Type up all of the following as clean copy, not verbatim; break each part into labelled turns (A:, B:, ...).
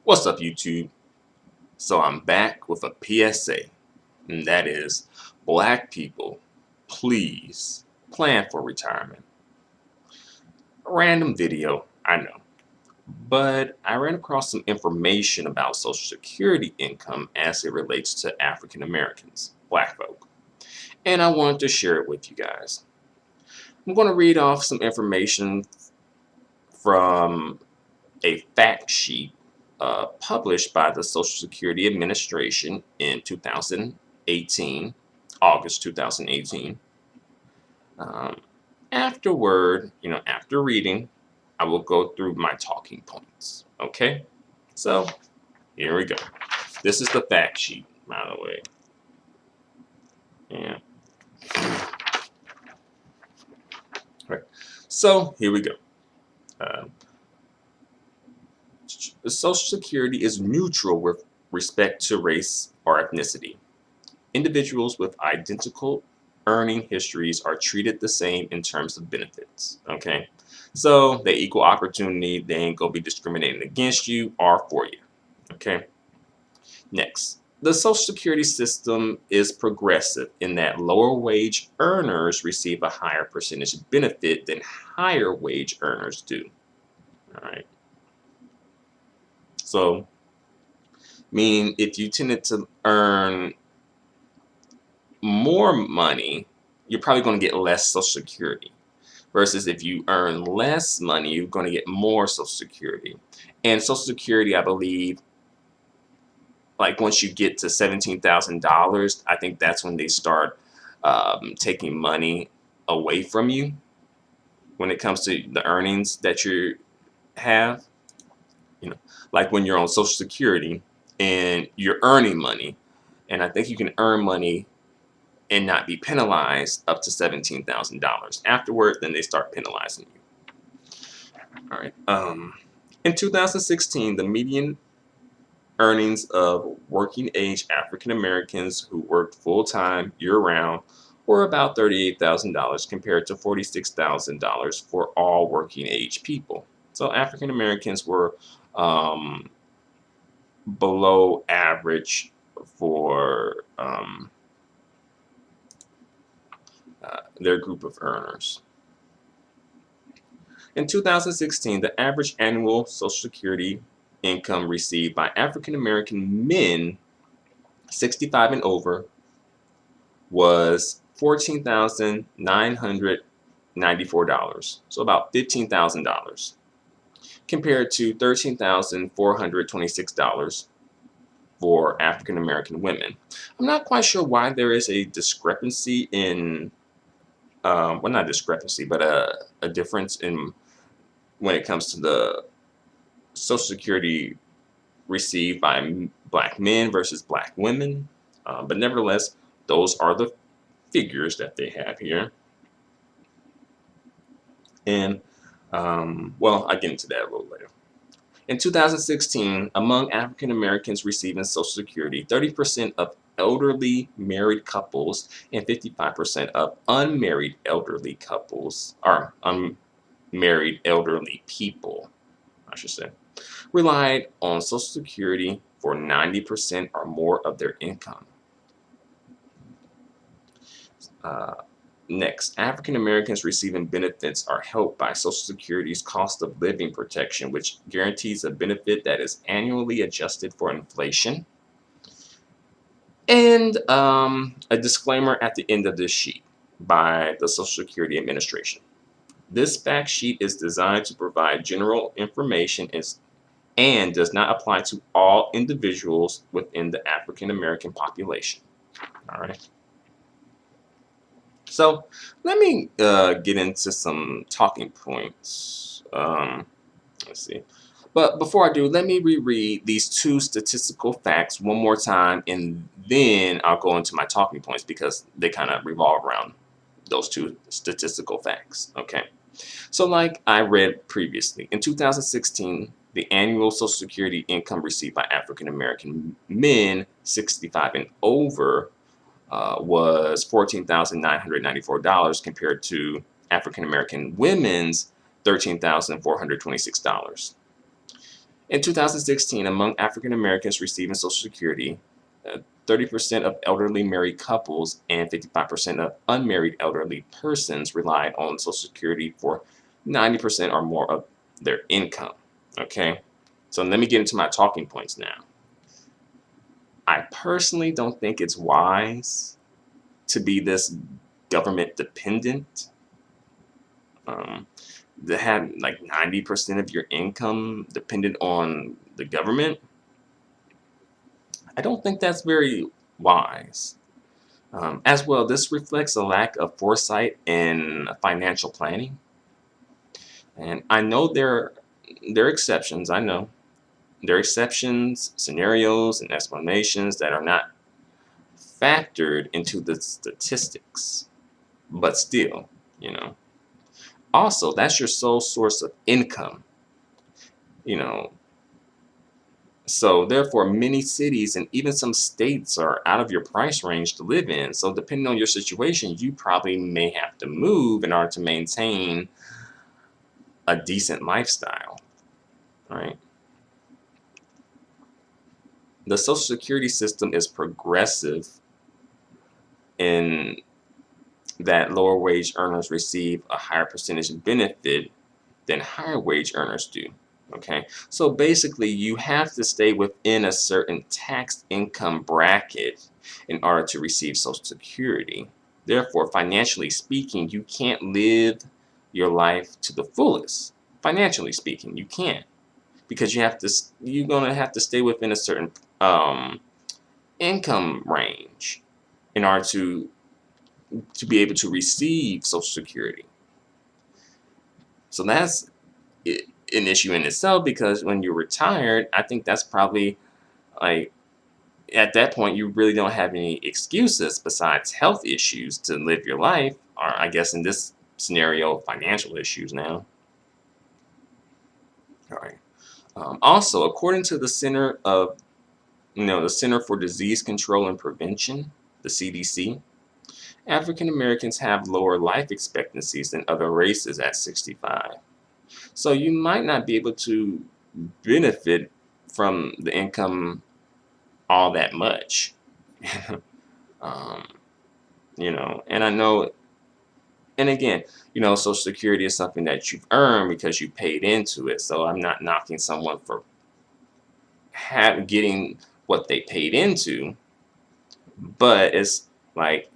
A: What's up, YouTube? So I'm back with a PSA, and that is, black people, please plan for retirement. A random video, I know, but I ran across some information about Social Security income as it relates to African Americans, black folk, and I wanted to share it with you guys. I'm going to read off some information from a fact sheet published by the Social Security Administration in 2018, August 2018. Um, after reading, I will go through my talking points. Okay, so here we go. This is the fact sheet, by the way. Yeah. All right. So here we go. Uh, Social Security is neutral with respect to race or ethnicity. Individuals with identical earning histories are treated the same in terms of benefits. Okay, so they equal opportunity. They ain't gonna be discriminating against you or for you. Okay, next. The Social Security system is progressive in that lower wage earners receive a higher percentage benefit than higher wage earners do. All right. So, meaning if you tended to earn more money, you're probably going to get less Social Security. Versus if you earn less money, you're going to get more Social Security. And Social Security, I believe, like once you get to $17,000, I think that's when they start taking money away from you when it comes to the earnings that you have. You know, like when you're on Social Security and you're earning money, and I think you can earn money and not be penalized up to $17,000. Afterward, then they start penalizing you. All right. In 2016, the median earnings of working age African Americans who worked full time year round were about $38,000 compared to $46,000 for all working age people. So African Americans were below average for their group of earners. In 2016, the average annual Social Security income received by African American men 65 and over was $14,994, so about $15,000, compared to $13,426 for African American women. I'm not quite sure why there is a discrepancy in well, not discrepancy, but a difference in when it comes to the Social Security received by black men versus black women. But nevertheless, those are the figures that they have here. And, well, I'll get into that a little later. In 2016, among African Americans receiving Social Security, 30% of elderly married couples and 55% of unmarried elderly couples, or unmarried elderly people, I should say, relied on Social Security for 90% or more of their income. Next, African Americans receiving benefits are helped by Social Security's cost of living protection, which guarantees a benefit that is annually adjusted for inflation. And a disclaimer at the end of this sheet by the Social Security Administration. This fact sheet is designed to provide general information and does not apply to all individuals within the African American population. All right. So let me get into some talking points. Let's see. But before I do, let me reread these two statistical facts one more time, and then I'll go into my talking points because they kind of revolve around those two statistical facts. Okay. So like I read previously, in 2016, the annual Social Security income received by African American men 65 and over was $14,994 compared to African American women's $13,426. In 2016, among African Americans receiving Social Security, 30% of elderly married couples and 55% of unmarried elderly persons relied on Social Security for 90% or more of their income. Okay, so let me get into my talking points now. I personally don't think it's wise to be this government dependent. Um, to have like 90% of your income dependent on the government. I don't think that's very wise. As well, this reflects a lack of foresight in financial planning. And I know there are exceptions. I know there are exceptions, scenarios, and explanations that are not factored into the statistics. But still, you know. Also, that's your sole source of income. You know, so therefore, many cities and even some states are out of your price range to live in. So depending on your situation, you probably may have to move in order to maintain a decent lifestyle, right? The Social Security system is progressive in that lower wage earners receive a higher percentage benefit than higher wage earners do. Okay, so basically you have to stay within a certain taxed income bracket in order to receive Social Security. Therefore, financially speaking, you can't live your life to the fullest. Financially speaking, you can't, because you're gonna have to stay within a certain income range in order to be able to receive Social Security. So that's an issue in itself, because when you're retired, I think that's probably like at that point you really don't have any excuses besides health issues to live your life, or I guess in this scenario, financial issues now. All right. Also, according to the Center for Disease Control and Prevention, the CDC, African Americans have lower life expectancies than other races at 65. So you might not be able to benefit from the income all that much. um, and I know, and again, Social Security is something that you've earned because you paid into it. So I'm not knocking someone for getting what they paid into, but it's like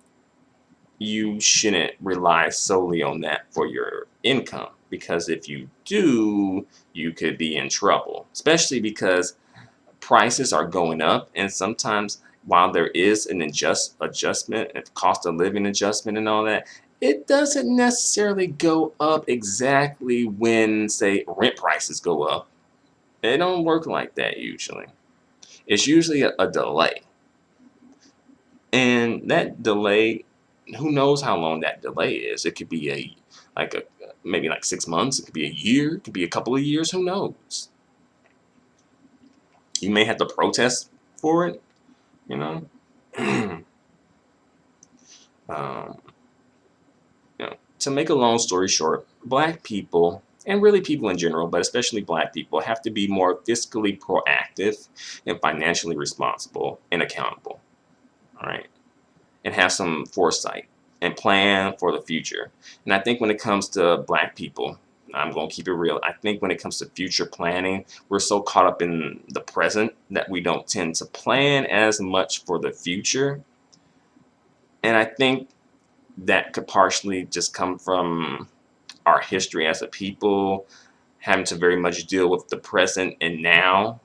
A: you shouldn't rely solely on that for your income, because if you do, you could be in trouble, especially because prices are going up, and sometimes while there is an adjustment, a cost of living adjustment and all that, it doesn't necessarily go up exactly when, say, rent prices go up. It don't work like that usually. It's usually a delay. And that delay, who knows how long that delay is? It could be maybe like 6 months, it could be a year, it could be a couple of years, who knows? You may have to protest for it, you know. um, to make a long story short, black people, and really people in general, but especially black people, have to be more fiscally proactive and financially responsible and accountable. All right. And have some foresight and plan for the future. And I think when it comes to black people, I'm going to keep it real. I think when it comes to future planning, we're so caught up in the present that we don't tend to plan as much for the future. And I think that could partially just come from our history as a people, having to very much deal with the present and now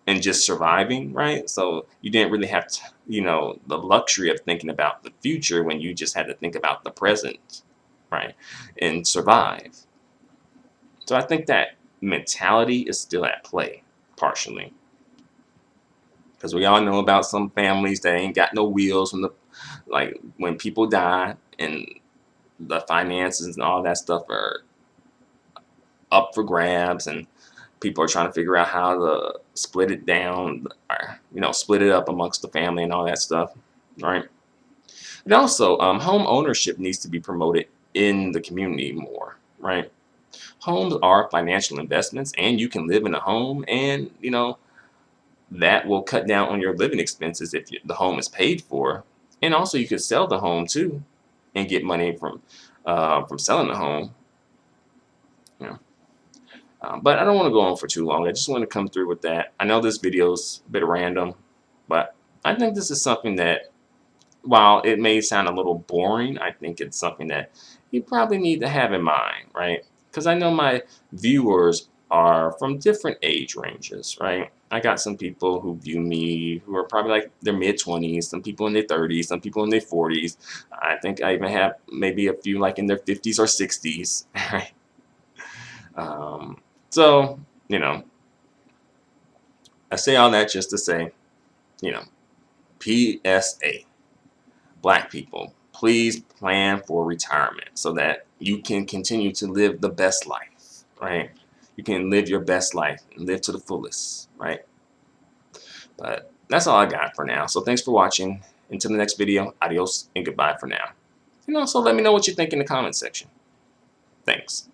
A: and just surviving, right? So you didn't really have the luxury of thinking about the future when you just had to think about the present, right? And survive. So I think that mentality is still at play, partially. Because we all know about some families that ain't got no wheels when people die, and the finances and all that stuff are up for grabs, and people are trying to figure out how to split it down, or, split it up amongst the family and all that stuff, right? And also, home ownership needs to be promoted in the community more, right? Homes are financial investments, and you can live in a home, and that will cut down on your living expenses if the home is paid for. And also, you could sell the home too, and get money from selling the home. You know. But I don't want to go on for too long. I just want to come through with that. I know this video's a bit random, but I think this is something that, while it may sound a little boring, I think it's something that you probably need to have in mind, right? Because I know my viewers are from different age ranges, right? I got some people who view me who are probably like their mid-20s, some people in their 30s, some people in their 40s. I think I even have maybe a few like in their 50s or 60s, right? So, I say all that just to say, you know, PSA. Black people, please plan for retirement so that you can continue to live the best life, right? You can live your best life and live to the fullest, right? But that's all I got for now. So thanks for watching. Until the next video, adios and goodbye for now. And also let me know what you think in the comment section. Thanks.